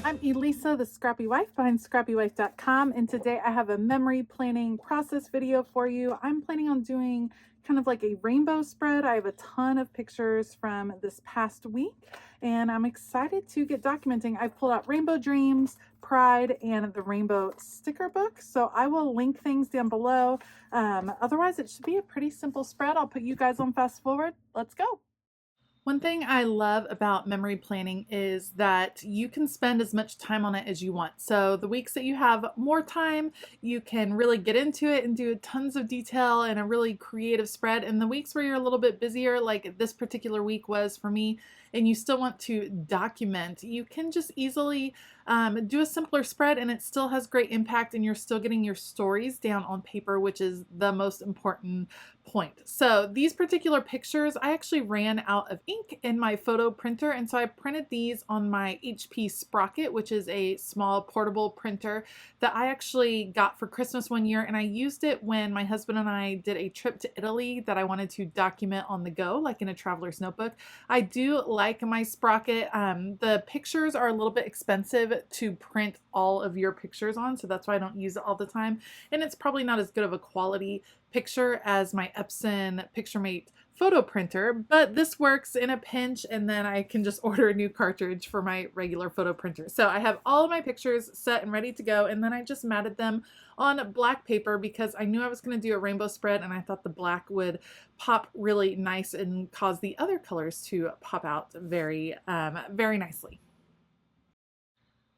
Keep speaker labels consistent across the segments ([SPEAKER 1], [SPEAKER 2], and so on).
[SPEAKER 1] I'm Elisa, the Scrappy Wife behind ScrappyWife.com, and today I have a memory planning process video for you. I'm planning on doing kind of like a rainbow spread. I have a ton of pictures from this past week, and I'm excited to get documenting. I've pulled out Rainbow Dreams, Pride, and the Rainbow Sticker Book, so I will link things down below. Otherwise, it should be a pretty simple spread. I'll put you guys on fast forward. Let's go. One thing I love about memory planning is that you can spend as much time on it as you want. So the weeks that you have more time, you can really get into it and do tons of detail and a really creative spread. And the weeks where you're a little bit busier, like this particular week was for me, and you still want to document, you can just easily do a simpler spread and it still has great impact and you're still getting your stories down on paper, which is the most important point. So these particular pictures, I actually ran out of ink in my photo printer, and so I printed these on my HP Sprocket, which is a small portable printer that I actually got for Christmas one year, and I used it when my husband and I did a trip to Italy that I wanted to document on the go, like in a traveler's notebook. I do like my Sprocket. The pictures are a little bit expensive to print all of your pictures on, so that's why I don't use it all the time, and it's probably not as good of a quality picture as my Epson PictureMate photo printer, but this works in a pinch, and then I can just order a new cartridge for my regular photo printer. So I have all of my pictures set and ready to go, and then I just matted them on black paper because I knew I was going to do a rainbow spread, and I thought the black would pop really nice and cause the other colors to pop out very nicely.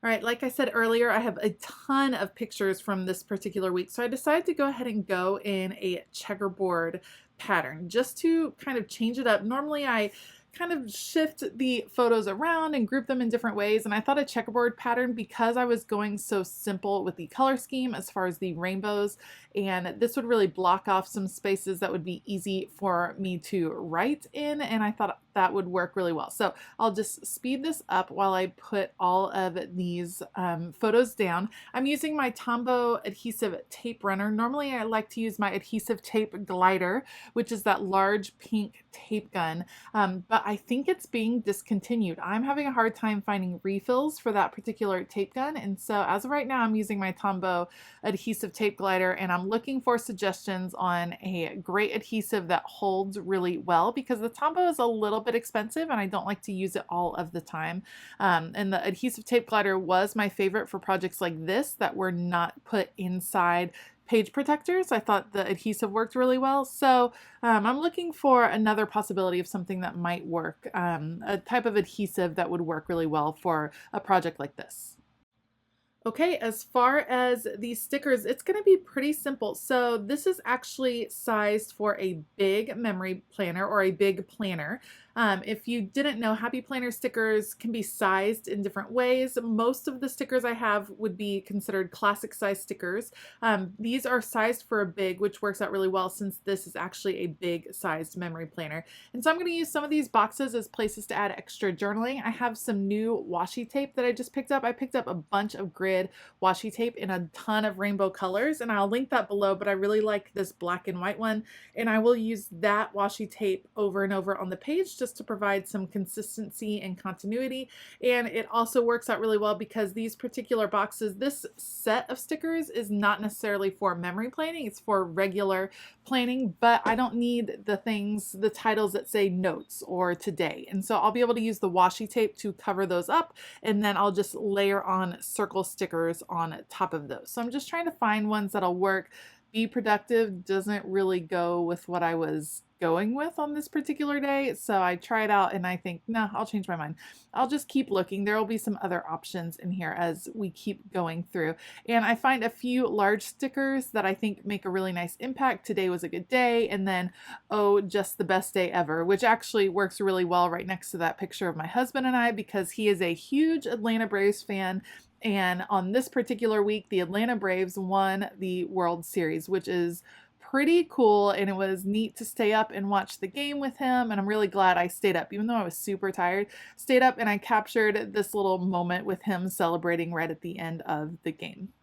[SPEAKER 1] All right, like I said earlier, I have a ton of pictures from this particular week, so I decided to go ahead and go in a checkerboard pattern just to kind of change it up. Normally I kind of shift the photos around and group them in different ways, and I thought a checkerboard pattern, because I was going so simple with the color scheme as far as the rainbows, and this would really block off some spaces that would be easy for me to write in, and I thought that would work really well. So I'll just speed this up while I put all of these photos down. I'm using my Tombow adhesive tape runner. Normally I like to use my adhesive tape glider, which is that large pink tape gun, but I think it's being discontinued. I'm having a hard time finding refills for that particular tape gun, and so as of right now I'm using my Tombow adhesive tape glider, and I'm looking for suggestions on a great adhesive that holds really well, because the Tombow is a little bit expensive and I don't like to use it all of the time. And the adhesive tape glider was my favorite for projects like this that were not put inside page protectors. I thought the adhesive worked really well. So I'm looking for another possibility of something that might work, a type of adhesive that would work really well for a project like this. Okay, as far as these stickers, it's going to be pretty simple. So this is actually sized for a big memory planner or a big planner. If you didn't know, Happy Planner stickers can be sized in different ways. Most of the stickers I have would be considered classic size stickers. These are sized for a big, which works out really well since this is actually a big sized memory planner. And so I'm going to use some of these boxes as places to add extra journaling. I have some new washi tape that I just picked up. I picked up a bunch of grid washi tape in a ton of rainbow colors, and I'll link that below, but I really like this black and white one, and I will use that washi tape over and over on the page just to provide some consistency and continuity. And it also works out really well because these particular boxes, this set of stickers is not necessarily for memory planning, it's for regular planning, but I don't need the titles that say notes or today, and so I'll be able to use the washi tape to cover those up, and then I'll just layer on circle stickers on top of those. So I'm just trying to find ones that'll work. Be productive doesn't really go with what I was going with on this particular day, so I try it out and I think, no, I'll change my mind. I'll just keep looking. There will be some other options in here as we keep going through, and I find a few large stickers that I think make a really nice impact. Today was a good day, and then oh, just the best day ever, which actually works really well right next to that picture of my husband and I, because he is a huge Atlanta Braves fan. And on this particular week, the Atlanta Braves won the World Series, which is pretty cool, and it was neat to stay up and watch the game with him, and I'm really glad I stayed up, even though I was super tired. Stayed up and I captured this little moment with him celebrating right at the end of the game.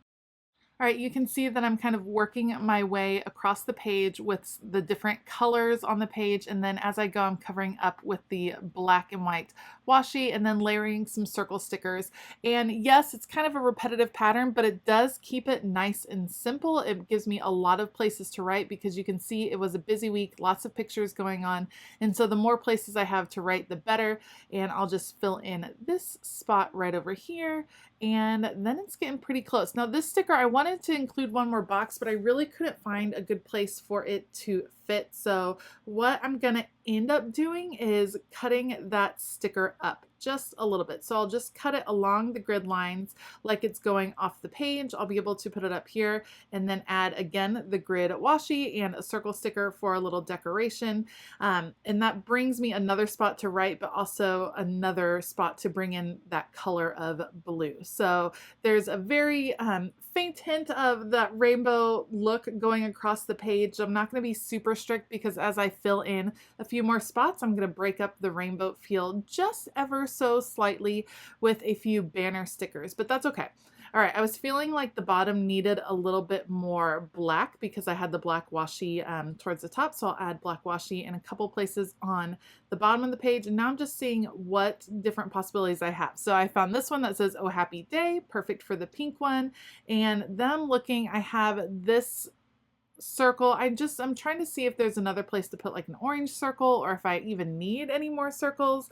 [SPEAKER 1] All right, you can see that I'm kind of working my way across the page with the different colors on the page, and then as I go, I'm covering up with the black and white washi and then layering some circle stickers. And yes, it's kind of a repetitive pattern, but it does keep it nice and simple. It gives me a lot of places to write because you can see it was a busy week, lots of pictures going on, and so the more places I have to write, the better. And I'll just fill in this spot right over here, and then it's getting pretty close. Now this sticker, I wanted to include one more box, but I really couldn't find a good place for it to fit. So what I'm gonna end up doing is cutting that sticker up just a little bit. So I'll just cut it along the grid lines like it's going off the page. I'll be able to put it up here and then add again the grid washi and a circle sticker for a little decoration. And that brings me another spot to write, but also another spot to bring in that color of blue. So there's a very faint hint of that rainbow look going across the page. I'm not going to be super strict because as I fill in a few more spots, I'm going to break up the rainbow feel just ever so slightly with a few banner stickers, but that's okay. All right, I was feeling like the bottom needed a little bit more black because I had the black washi towards the top, so I'll add black washi in a couple places on the bottom of the page, and now I'm just seeing what different possibilities I have. So I found this one that says, "Oh, happy day," perfect for the pink one, and then I'm looking, I have this circle. I'm trying to see if there's another place to put like an orange circle or if I even need any more circles.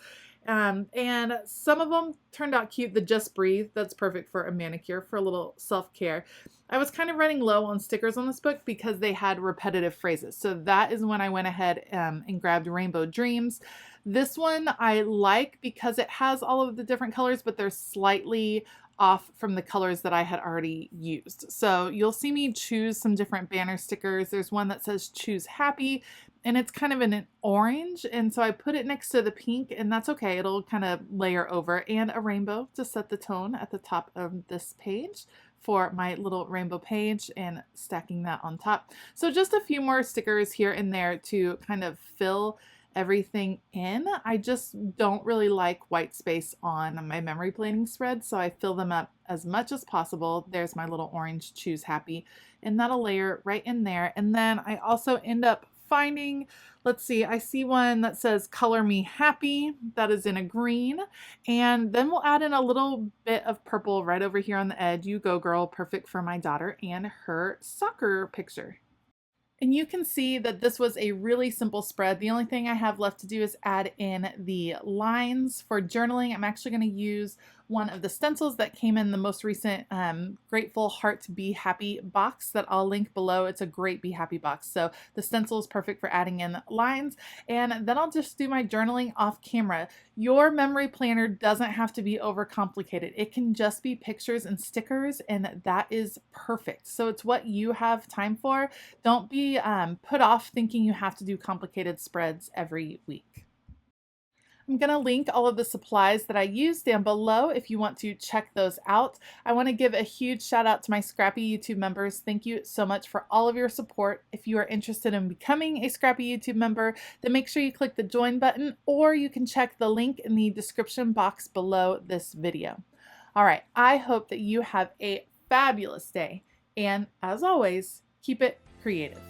[SPEAKER 1] And some of them turned out cute. The Just Breathe, that's perfect for a manicure, for a little self-care. I was kind of running low on stickers on this book because they had repetitive phrases. So that is when I went ahead and grabbed Rainbow Dreams. This one I like because it has all of the different colors, but they're slightly off from the colors that I had already used. So you'll see me choose some different banner stickers. There's one that says "Choose Happy," and it's kind of in an orange, and so I put it next to the pink, and that's okay. It'll kind of layer over, and a rainbow to set the tone at the top of this page for my little rainbow page, and stacking that on top. So just a few more stickers here and there to kind of fill everything in. I just don't really like white space on my memory planning spread, so I fill them up as much as possible. There's my little orange "Choose Happy," and that'll layer right in there. And then I also end up finding, let's see, I see one that says "Color Me Happy," that is in a green, and then we'll add in a little bit of purple right over here on the edge. "You Go Girl," perfect for my daughter and her soccer picture. And you can see that this was a really simple spread. The only thing I have left to do is add in the lines. For journaling, I'm actually going to use one of the stencils that came in the most recent Grateful Heart Be Happy box that I'll link below. It's a great Be Happy box. So the stencil is perfect for adding in lines. And then I'll just do my journaling off camera. Your memory planner doesn't have to be overcomplicated. It can just be pictures and stickers, and that is perfect. So it's what you have time for. Don't be put off thinking you have to do complicated spreads every week. I'm going to link all of the supplies that I used down below if you want to check those out. I want to give a huge shout out to my Scrappy YouTube members. Thank you so much for all of your support. If you are interested in becoming a Scrappy YouTube member, then make sure you click the join button, or you can check the link in the description box below this video. All right, I hope that you have a fabulous day, and as always, keep it creative.